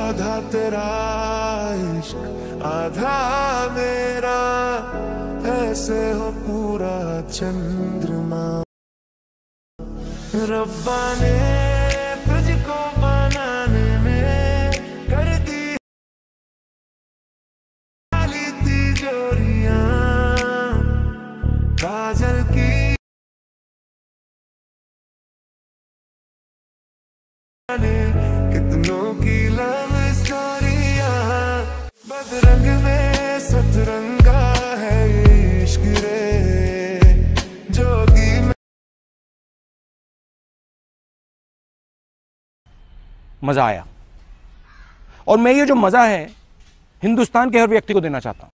आधा तेरा इश्क आधा मेरा, ऐसे हो पूरा चंद्रमा। रब्बा ने तुझको बनाने में कर दी तिजोरियां काजल की, कितनों की लव स्टोरियां। बदरंग में सतरंगा है ये इश्क रे, जोगी में। मजा आया, और मैं ये जो मजा है हिंदुस्तान के हर व्यक्ति को देना चाहता हूं।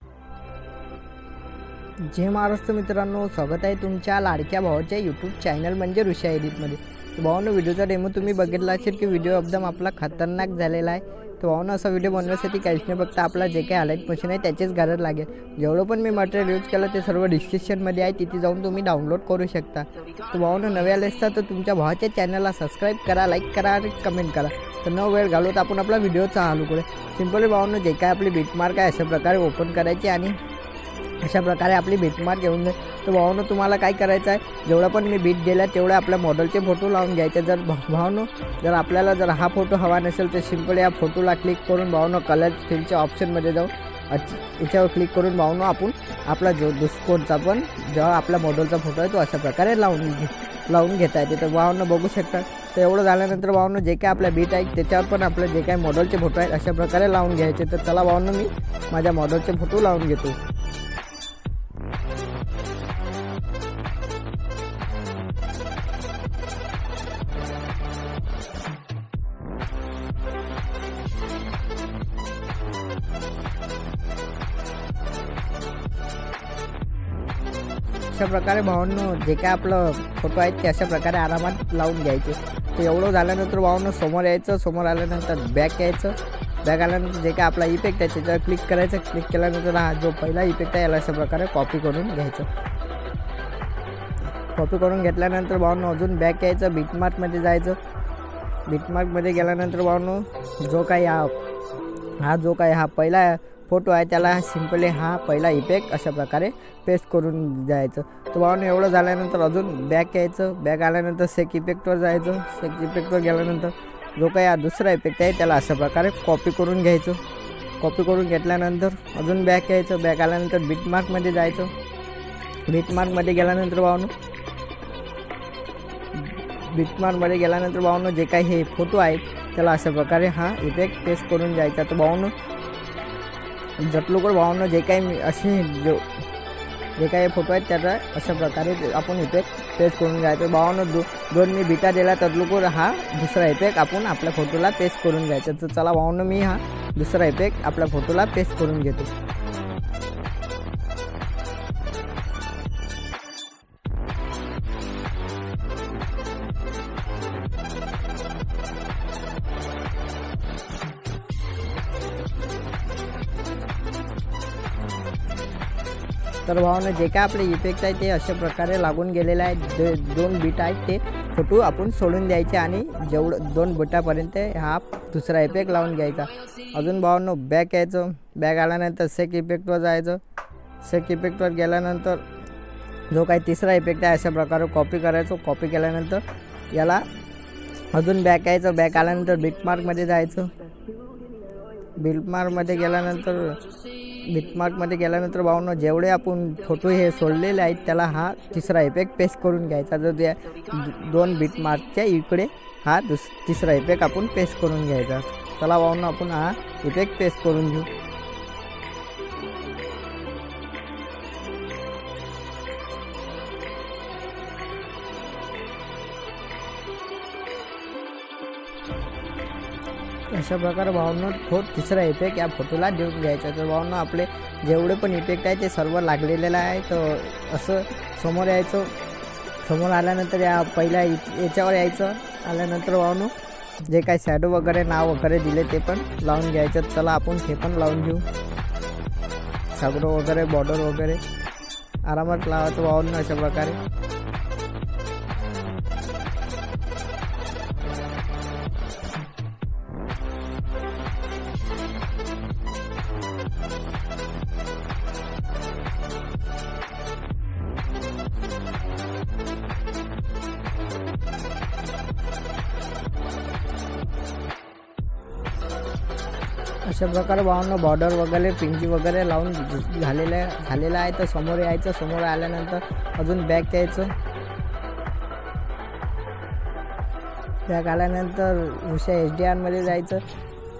जय महाराष्ट्र मित्रांनो, स्वागत आहे तुमच्या लाडक्या भावाच्या यूट्यूब चॅनल म्हणजे ऋषा एडिटमध्ये। तर भावांनो, व्हिडिओचा डेमो तुम्ही बघितला असेल की व्हिडिओ एकदम आपला खतरनाक झालेला आहे। तर भावांनो, असा व्हिडिओ बनवण्यासाठी काहीच नाही, फक्त आपला जे काही हायलाइट मशीन आहे त्याचीच गरज लागेल। जेवढं पण मी मटेरियल यूज केलं ते सर्व डिस्क्रिप्शनमध्ये आहे, तिथे जाऊन तुम्ही डाउनलोड करू शकता। तर भावांनो, नवे आले असता तर तुमच्या भावाच्या चॅनलला सबस्क्राईब करा, लाईक करा आणि कमेंट करा। तर न वेळ घालवता आपण आपला व्हिडिओ चालू करू। सिंपली भावांनो, जे काय आपली बीटमार्क आहे अशा प्रकारे ओपन करायची आणि अशा प्रकारे आपली बीटमार्क घेऊन जाईल। तर भावांनो, तुम्हाला काय करायचं आहे, जेवढा पण मी बीट दिला तेवढे आपल्या मॉडेलचे फोटो लावून घ्यायचे। जर भावांनो जर आपल्याला जर हा फोटो हवा नसेल तर सिंपल या फोटोला क्लिक करून भावांनो कलर फिलच्या ऑप्शनमध्ये जाऊन याच्यावर क्लिक करून भावांनो आपण आपला जो दुसकोडचा पण जेव्हा आपल्या मॉडेलचा फोटो आहे तो अशा प्रकारे लावून घेता येते। तर भावांनो बघू शकता। तर एवढं झाल्यानंतर भावांनो जे काय आपल्या बीट आहे त्याच्यावर पण आपले जे काही मॉडेलचे फोटो आहेत अशा प्रकारे लावून घ्यायचे। तर चला भावांनो, मी माझ्या मॉडेलचे फोटो लावून घेतो। अशा प्रकारे भावांनो जे काय आपलं फोटो आहेत ते अशा प्रकारे आरामात लावून घ्यायचे। तर एवढं झाल्यानंतर भावांनो समोर यायचं, समोर आल्यानंतर बॅक यायचं, बॅक आल्यानंतर जे काय आपला इफेक्ट आहे त्याच्यावर क्लिक करायचं। क्लिक केल्यानंतर हा जो पहिला इफेक्ट आहे याला अशा प्रकारे कॉपी करून घ्यायचं। कॉपी करून घेतल्यानंतर भावांनो अजून बॅक यायचं, बीटमार्कमध्ये जायचं। बीटमार्कमध्ये गेल्यानंतर भावांनो जो काही हा पहिला फोटो आहे त्याला सिंपली हा पहिला इफेक्ट अशा प्रकारे पेस्ट करून जायचं। तर भावांनो एवढं झाल्यानंतर अजून बॅक यायचं, बॅक आल्यानंतर सेक इफेक्टवर जायचं। सेक इफेक्टवर गेल्यानंतर जो काही हा दुसरा इफेक्ट आहे त्याला अशा प्रकारे कॉपी करून घ्यायचं। कॉपी करून घेतल्यानंतर अजून बॅक यायचं, बॅक आल्यानंतर बीटमार्कमध्ये जायचं। बीटमार्कमध्ये गेल्यानंतर भावांनो जे काही हे फोटो आहेत त्याला अशा प्रकारे हा इफेक्ट पेस्ट करून जायचा। तर भावांनो जटलूकर भावांनो जे काही असे जे काही फोटो आहेत त्याला अशा प्रकारे आपण इफेक्ट पेस्ट करून घ्यायचं। भावांनो दोन मी बीटा दिला तटलूकर हा दुसरा इफेक्ट आपण आपल्या फोटोला पेस्ट करून घ्यायचा। तर चला भावांनो, मी हा दुसरा इफेक्ट आपल्या फोटोला पेस्ट करून घेतो। तर भावांनो जे काय आपले इफेक्ट आहे ते अशा प्रकारे लागून गेलेले आहेत। दोन बीट आहेत ते फोटो आपण सोडून द्यायचे आणि जेवढं 2 बीटापर्यंत हा दुसरा इफेक्ट लावून घ्यायचा। अजून भावांनो बॅक यायचं, बॅक आल्यानंतर सेक इफेक्टवर जायचं। सेक इफेक्टवर गेल्यानंतर जो काही तिसरा इफेक्ट आहे अशा प्रकारे कॉपी करायचं। कॉपी केल्यानंतर याला अजून बॅक यायचं, बॅक आल्यानंतर बीटमार्कमध्ये जायचं। बीटमार्कमध्ये गेल्यानंतर भावांनो जेवढे आपण फोटो हे सोडलेले आहेत त्याला हा तिसरा इफेक्ट पेस्ट करून घ्यायचा। तर त्या 2 बीटमार्कच्या इकडे हा तिसरा इफेक्ट आपण पेस्ट करून घ्यायचा। चला भावांनो, आपण हा इफेक्ट पेस्ट करून घेऊ। अशा प्रकारे भावांनो तिसरा इफेक्ट या फोटोला देऊन घ्यायचा। तर भावांनो आपले जेवढे पण इफेक्ट आहे ते सर्व लागलेले आहे। तर असं समोर यायचं, समोर आल्यानंतर या पहिल्या याच्यावर यायचं। आल्यानंतर भावांनो जे काही शॅडो वगैरे नाव वगैरे दिले ते पण लावून घ्यायचं। चला आपण हे पण लावून घेऊ। शॅडो वगैरे बॉर्डर वगैरे आरामात लावायचं भावांनो अशा प्रकारे। अशा प्रकारे भावांनो बॉर्डर वगैरे पिंकी वगैरे लावून झालेला आहे. तर समोर यायचं, समोर आल्यानंतर अजून बॅक यायचं. बॅक आल्यानंतर दुसऱ्या SDRमध्ये जायचं.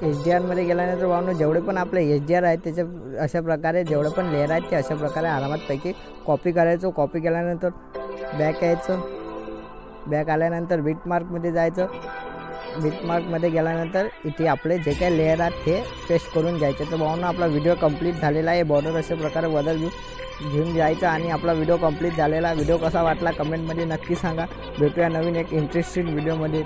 SDRमध्ये गेल्यानंतर भावांनो जेवढे पण आपले SDR आहेत त्याच्या अशा प्रकारे जेवढे पण लेअर आहेत ते अशा प्रकारे आरामात पैकी कॉपी करायचं. कॉपी केल्यानंतर बॅक यायचं. बॅक आल्यानंतर बीटमार्कमध्ये जायचं. बीटमार्कमध्ये गेल्यानंतर इथे आपले जे काही लेअर आहेत ते पेस्ट करून घ्यायचे. तर भावांनो आपला व्हिडिओ कंप्लीट झालेला आहे. बॉर्डर अशा प्रकारे बदल घेऊन जायचं आणि आपला व्हिडिओ कंप्लीट झालेला. व्हिडिओ कसा वाटला कमेंटमध्ये नक्की सांगा. भेटूया नवीन एक इंटरेस्टिंग व्हिडिओमध्ये.